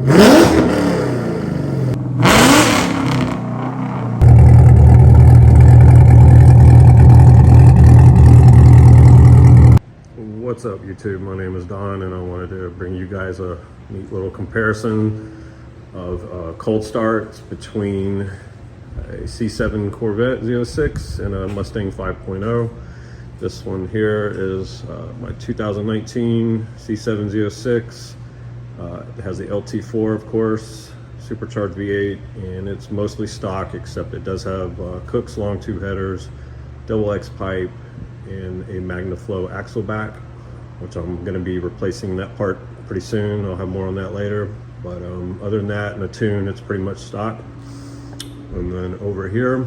What's up YouTube, my name is Don and I wanted to bring you guys a neat little comparison of cold starts between a C7 Corvette Z06 and a Mustang 5.0. This one here is my 2019 C7 Z06. It has the LT4 of course, supercharged V8, and it's mostly stock except it does have Cook's long tube headers, double X pipe, and a MagnaFlow axle back, which I'm going to be replacing that part pretty soon. I'll have more on that later, but other than that, in the tune, it's pretty much stock. And then over here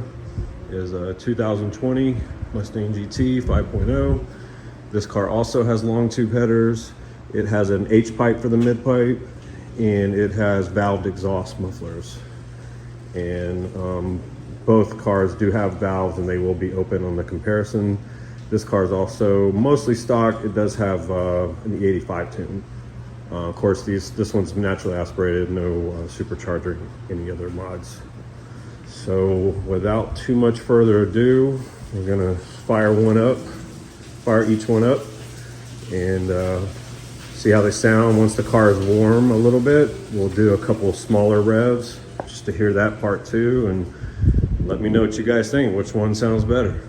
is a 2020 Mustang GT 5.0. This car also has long tube headers. It has an H pipe for the mid pipe, and it has valved exhaust mufflers. And both cars do have valves, and they will be open on the comparison. This car is also mostly stock. It does have an E85 tune. Of course, this one's naturally aspirated, no supercharger, any other mods. So without too much further ado, we're gonna fire each one up, and see how they sound. Once the car is warm a little bit, we'll do a couple smaller revs just to hear that part too, and let me know what you guys think, which one sounds better.